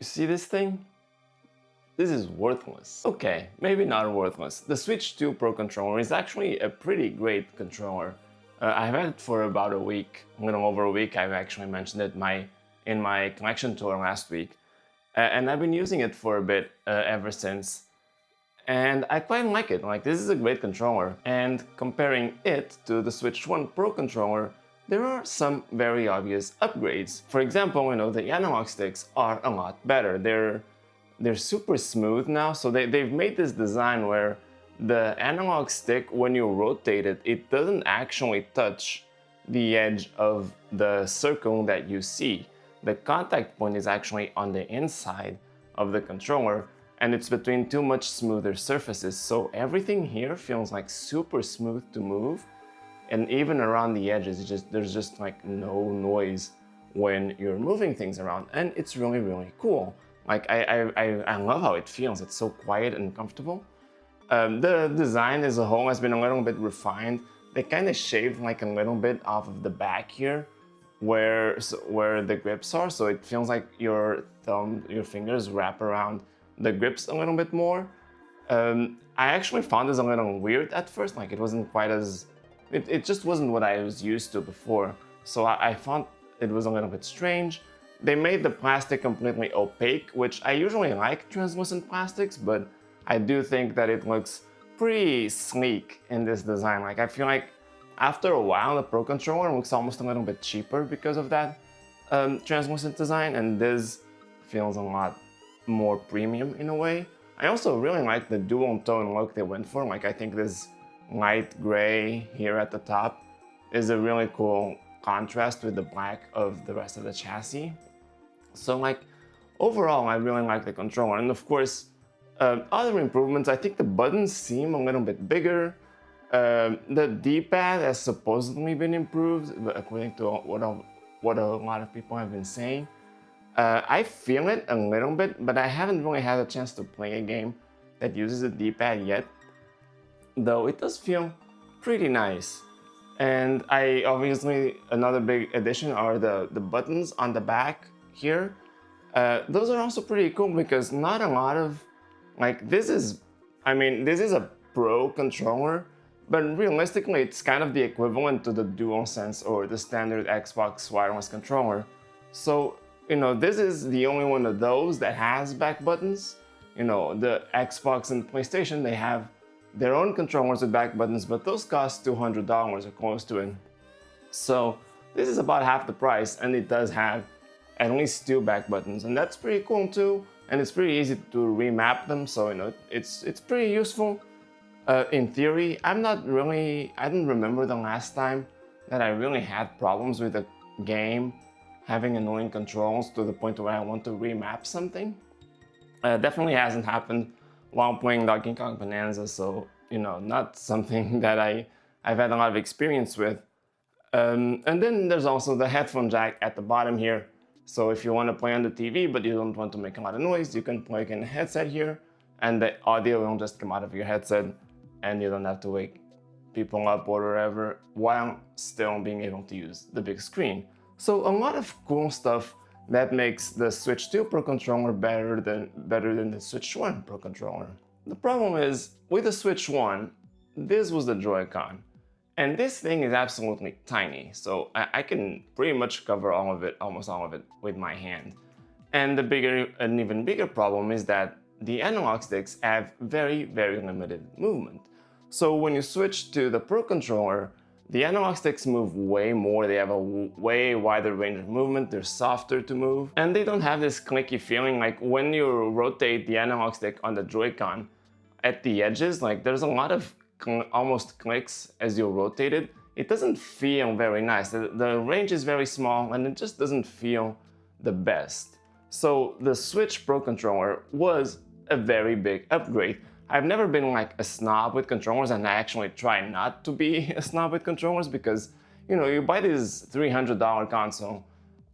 You see this thing? This is worthless. Okay, maybe not worthless. The Switch 2 Pro Controller is actually a pretty great controller. I've had it for about a week, a little over a week. I've actually mentioned it in my collection tour last week. And I've been using it for a bit ever since. And I quite like it. Like, this is a great controller. And comparing it to the Switch 1 Pro controller, there are some very obvious upgrades. For example, the analog sticks are a lot better. They're super smooth now, so they've made this design where the analog stick, when you rotate it, it doesn't actually touch the edge of the circle that you see. The contact point is actually on the inside of the controller, and it's between two much smoother surfaces, so everything here feels like super smooth to move, and even around the edges, there's just like no noise when you're moving things around, and it's really, really cool. Like, I love how it feels. It's so quiet and comfortable. The design as a whole has been a little bit refined. They kind of shaved like a little bit off of the back here where the grips are, so it feels like your fingers wrap around the grips a little bit more. I actually found this a little weird at first. Like, it wasn't quite as... It just wasn't what I was used to before, so I found it was a little bit strange. They made the plastic completely opaque, which I usually like translucent plastics, but I do think that it looks pretty sleek in this design. Like, I feel like after a while, the Pro Controller looks almost a little bit cheaper because of that translucent design, and this feels a lot more premium in a way. I also really like the dual tone look they went for. Like, I think this light gray here at the top is a really cool contrast with the black of the rest of the chassis. So, like, overall, I really like the controller. And of course, other improvements, I think the buttons seem a little bit bigger. The D-pad has supposedly been improved, according to what a lot of people have been saying. I feel it a little bit, but I haven't really had a chance to play a game that uses a D-pad yet, though it does feel pretty nice. And another big addition are the buttons on the back here. Those are also pretty cool because not a lot of, like, this is a Pro controller, but realistically it's kind of the equivalent to the DualSense or the standard Xbox wireless controller. So, this is the only one of those that has back buttons. The Xbox and PlayStation, they have their own controllers with back buttons, but those cost $200 or close to it. So this is about half the price, and it does have at least two back buttons, and that's pretty cool too. And it's pretty easy to remap them, so it's pretty useful. In theory, I don't remember the last time that I really had problems with a game having annoying controls to the point where I want to remap something. Definitely hasn't happened while playing Donkey Kong Bonanza, so not something that I've had a lot of experience with. And then there's also the headphone jack at the bottom here. So if you want to play on the TV but you don't want to make a lot of noise, you can plug in a headset here, and the audio will just come out of your headset, and you don't have to wake people up or whatever while still being able to use the big screen. So a lot of cool stuff that makes the Switch 2 Pro Controller better than the Switch 1 Pro Controller. The problem is, with the Switch 1, this was the Joy-Con. And this thing is absolutely tiny, so I can pretty much cover almost all of it, with my hand. And an even bigger problem is that the analog sticks have very, very limited movement. So when you switch to the Pro Controller, the analog sticks move way more, they have a way wider range of movement, they're softer to move, and they don't have this clicky feeling. Like, when you rotate the analog stick on the Joy-Con, at the edges, like, there's a lot of almost clicks as you rotate it. It doesn't feel very nice. The range is very small and it just doesn't feel the best. So the Switch Pro Controller was a very big upgrade. I've never been like a snob with controllers, and I actually try not to be a snob with controllers because, you buy this $300 console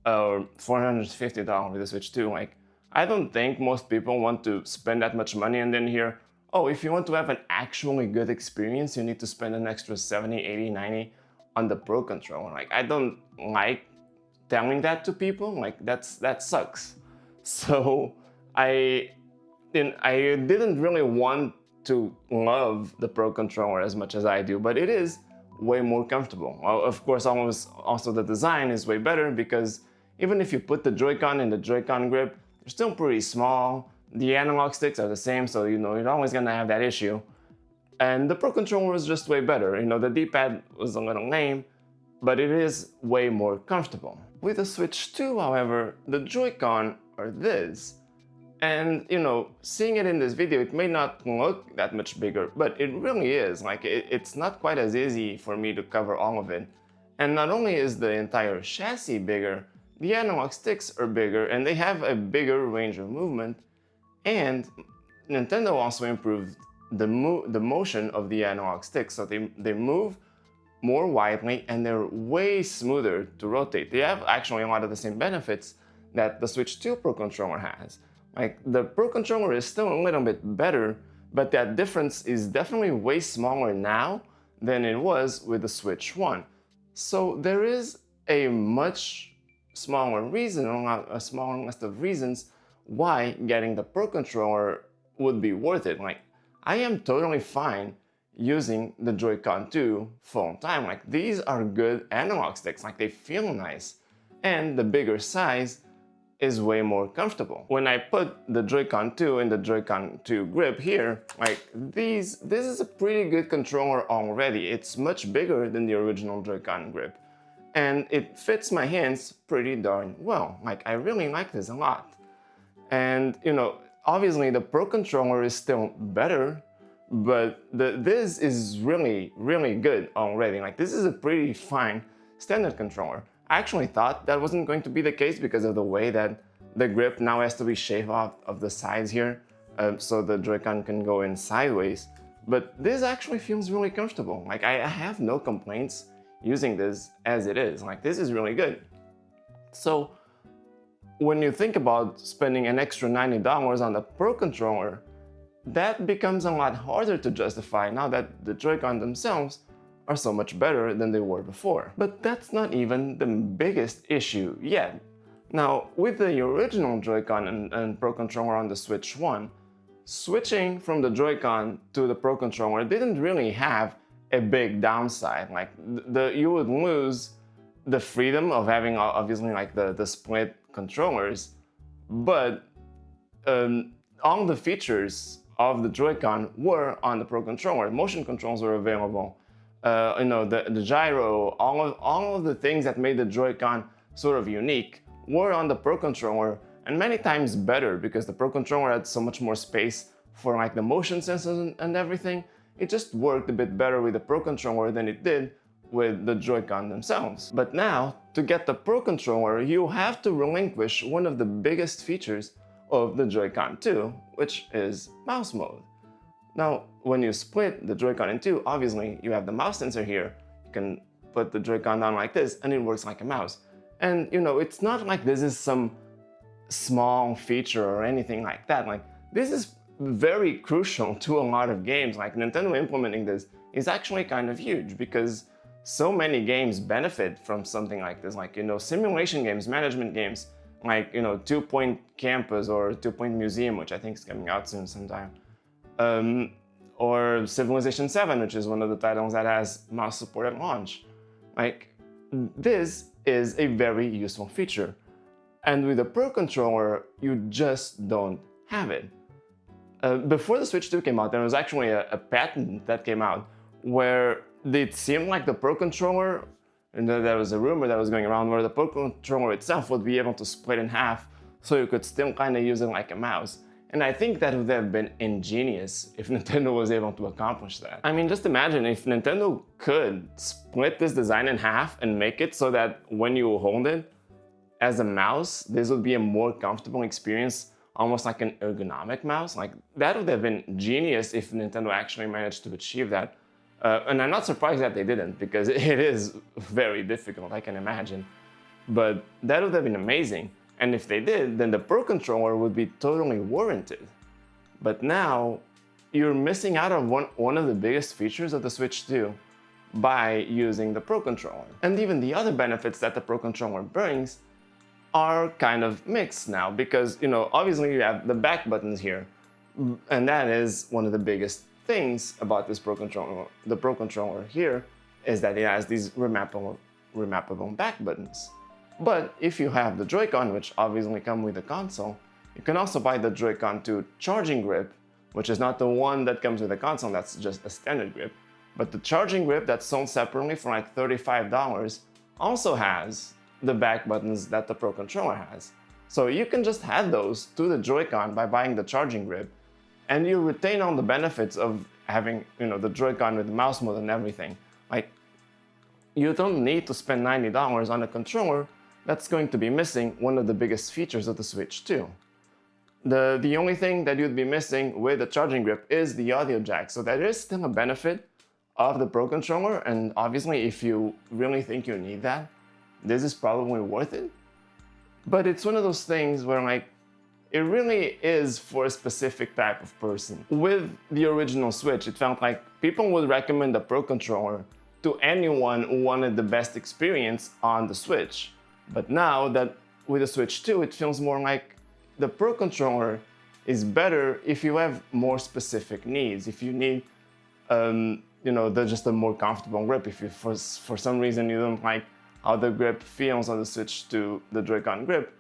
or $450 with the Switch 2, like, I don't think most people want to spend that much money and then hear, oh, if you want to have an actually good experience, you need to spend an extra 70, 80, 90 on the Pro Controller. Like, I don't like telling that to people, like, that sucks. So I, I didn't really want to love the Pro Controller as much as I do, but it is way more comfortable. Well, of course, almost also the design is way better because even if you put the Joy-Con in the Joy-Con grip, they're still pretty small. The analog sticks are the same, so you're always gonna have that issue. And the Pro Controller was just way better. The D-pad was a little lame, but it is way more comfortable. With the Switch 2, however, the Joy-Con are this. And, seeing it in this video, it may not look that much bigger, but it really is. Like, it's not quite as easy for me to cover all of it. And not only is the entire chassis bigger, the analog sticks are bigger, and they have a bigger range of movement. And Nintendo also improved the motion of the analog sticks, so they move more widely and they're way smoother to rotate. They have actually a lot of the same benefits that the Switch 2 Pro Controller has. Like, the Pro Controller is still a little bit better, but that difference is definitely way smaller now than it was with the Switch 1. So there is a much smaller reason, a smaller list of reasons why getting the Pro Controller would be worth it. Like, I am totally fine using the Joy-Con 2 full time. Like, these are good analog sticks, like they feel nice. And the bigger size is way more comfortable. When I put the Joy-Con 2 in the Joy-Con 2 grip here, like this is a pretty good controller already. It's much bigger than the original Joy-Con grip. And it fits my hands pretty darn well. Like, I really like this a lot. And, obviously the Pro Controller is still better, but this is really, really good already. Like, this is a pretty fine standard controller. I actually thought that wasn't going to be the case because of the way that the grip now has to be shaved off of the sides here, so the Joy-Con can go in sideways. But this actually feels really comfortable. Like, I have no complaints using this as it is. Like, this is really good. So when you think about spending an extra $90 on the Pro Controller, that becomes a lot harder to justify now that the Joy-Con themselves are so much better than they were before. But that's not even the biggest issue yet. Now, with the original Joy-Con and Pro Controller on the Switch 1, switching from the Joy-Con to the Pro Controller didn't really have a big downside. Like, you would lose the freedom of having, obviously, like the split controllers, but all the features of the Joy-Con were on the Pro Controller. Motion controls were available. The gyro, all of the things that made the Joy-Con sort of unique were on the Pro Controller, and many times better because the Pro Controller had so much more space for like the motion sensors and everything. It just worked a bit better with the Pro Controller than it did with the Joy-Con themselves. But now, to get the Pro Controller, you have to relinquish one of the biggest features of the Joy-Con 2, which is mouse mode. Now, when you split the Joy-Con in two, obviously you have the mouse sensor here. You can put the Joy-Con down like this and it works like a mouse. And it's not like this is some small feature or anything like that. Like, this is very crucial to a lot of games. Like, Nintendo implementing this is actually kind of huge because so many games benefit from something like this. Like, simulation games, management games, like, 2 Point Campus or 2 Point Museum, which I think is coming out soon sometime. Or Civilization 7, which is one of the titles that has mouse support at launch. Like, this is a very useful feature. And with the Pro Controller, you just don't have it. Before the Switch 2 came out, there was actually a patent that came out where it seemed like the Pro Controller, and there was a rumor that was going around where the Pro Controller itself would be able to split in half so you could still kind of use it like a mouse. And I think that would have been ingenious if Nintendo was able to accomplish that. I mean, just imagine if Nintendo could split this design in half and make it so that when you hold it as a mouse, this would be a more comfortable experience, almost like an ergonomic mouse. Like, that would have been genius if Nintendo actually managed to achieve that. And I'm not surprised that they didn't, because it is very difficult, I can imagine. But that would have been amazing. And if they did, then the Pro Controller would be totally warranted. But now, you're missing out on one of the biggest features of the Switch 2 by using the Pro Controller. And even the other benefits that the Pro Controller brings are kind of mixed now because, obviously you have the back buttons here, and that is one of the biggest things about this Pro Controller. The Pro Controller here is that it has these remappable back buttons. But if you have the Joy-Con, which obviously come with the console, you can also buy the Joy-Con 2 charging grip, which is not the one that comes with the console, that's just a standard grip. But the charging grip that's sold separately for like $35 also has the back buttons that the Pro Controller has. So you can just add those to the Joy-Con by buying the charging grip, and you retain all the benefits of having, the Joy-Con with the mouse mode and everything. Like, you don't need to spend $90 on a controller that's going to be missing one of the biggest features of the Switch 2. The only thing that you'd be missing with the charging grip is the audio jack, so that is still a benefit of the Pro Controller, and obviously if you really think you need that, this is probably worth it. But it's one of those things where like, it really is for a specific type of person. With the original Switch, it felt like people would recommend the Pro Controller to anyone who wanted the best experience on the Switch. But now that with the Switch 2, it feels more like the Pro Controller is better if you have more specific needs. If you need, just a more comfortable grip. If you, for some reason, you don't like how the grip feels on the Switch to the Joy-Con grip,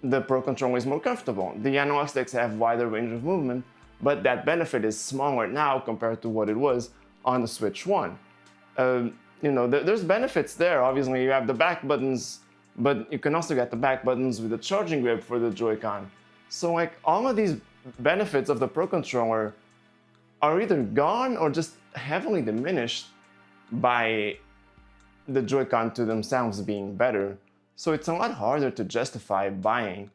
the Pro Controller is more comfortable. The analog sticks have wider range of movement, but that benefit is smaller now compared to what it was on the Switch 1. There's benefits there. Obviously, you have the back buttons, but you can also get the back buttons with the charging grip for the Joy-Con. So like, all of these benefits of the Pro Controller are either gone or just heavily diminished by the Joy-Con to themselves being better. So it's a lot harder to justify buying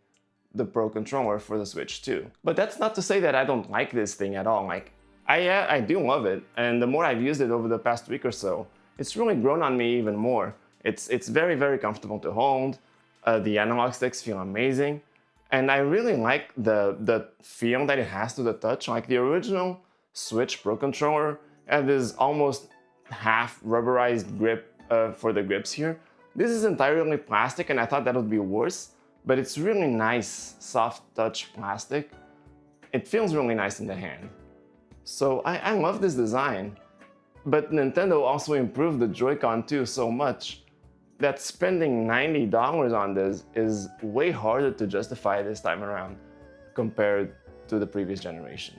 the Pro Controller for the Switch 2. But that's not to say that I don't like this thing at all. Like, I do love it, and the more I've used it over the past week or so, it's really grown on me even more. It's very, very comfortable to hold. The analog sticks feel amazing, and I really like the feel that it has to the touch. Like the original Switch Pro Controller had this almost half rubberized grip for the grips here. This is entirely plastic, and I thought that would be worse, but it's really nice, soft touch plastic. It feels really nice in the hand. So I love this design, but Nintendo also improved the Joy-Con 2 so much that spending $90 on this is way harder to justify this time around compared to the previous generation.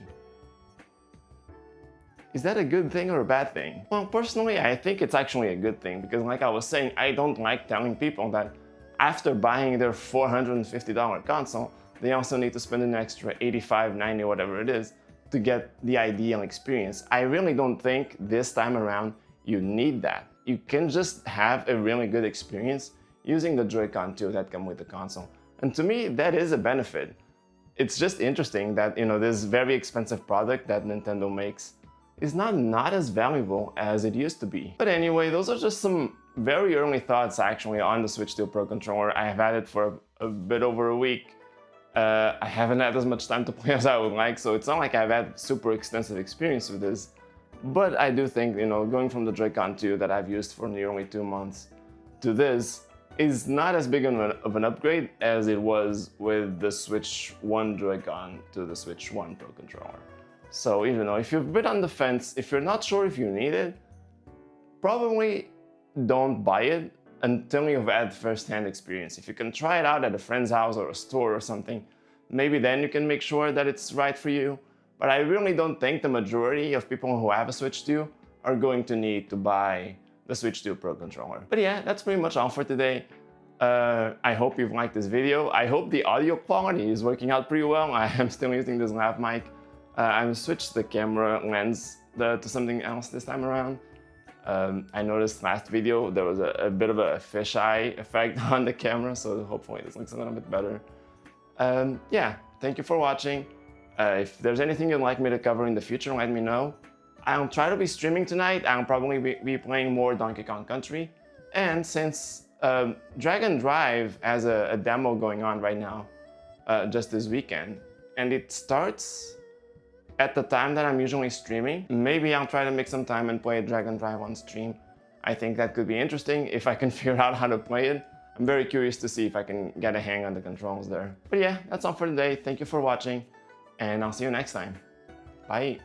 Is that a good thing or a bad thing? Well, personally, I think it's actually a good thing because like I was saying, I don't like telling people that after buying their $450 console, they also need to spend an extra $85, $90, whatever it is, to get the ideal experience. I really don't think this time around you need that. You can just have a really good experience using the Joy-Con 2 that come with the console. And to me, that is a benefit. It's just interesting that, this very expensive product that Nintendo makes is not as valuable as it used to be. But anyway, those are just some very early thoughts actually on the Switch 2 Pro Controller. I have had it for a bit over a week. I haven't had as much time to play as I would like, so it's not like I've had super extensive experience with this. But I do think, going from the Joy-Con 2 that I've used for nearly 2 months to this is not as big of an upgrade as it was with the Switch 1 Joy-Con to the Switch 1 Pro Controller. So, if you've been on the fence, if you're not sure if you need it, probably don't buy it until you've had first-hand experience. If you can try it out at a friend's house or a store or something, maybe then you can make sure that it's right for you. But I really don't think the majority of people who have a Switch 2 are going to need to buy the Switch 2 Pro Controller. But yeah, that's pretty much all for today. I hope you've liked this video. I hope the audio quality is working out pretty well. I am still using this lav mic. I've switched the camera lens to something else this time around. I noticed last video there was a bit of a fisheye effect on the camera, so hopefully this looks a little bit better. Yeah, thank you for watching. If there's anything you'd like me to cover in the future, let me know. I'll try to be streaming tonight. I'll probably be playing more Donkey Kong Country. And since Dragon Drive has a demo going on right now, just this weekend, and it starts at the time that I'm usually streaming, maybe I'll try to make some time and play Dragon Drive on stream. I think that could be interesting if I can figure out how to play it. I'm very curious to see if I can get a hang on the controls there. But yeah, that's all for today. Thank you for watching, and I'll see you next time. Bye.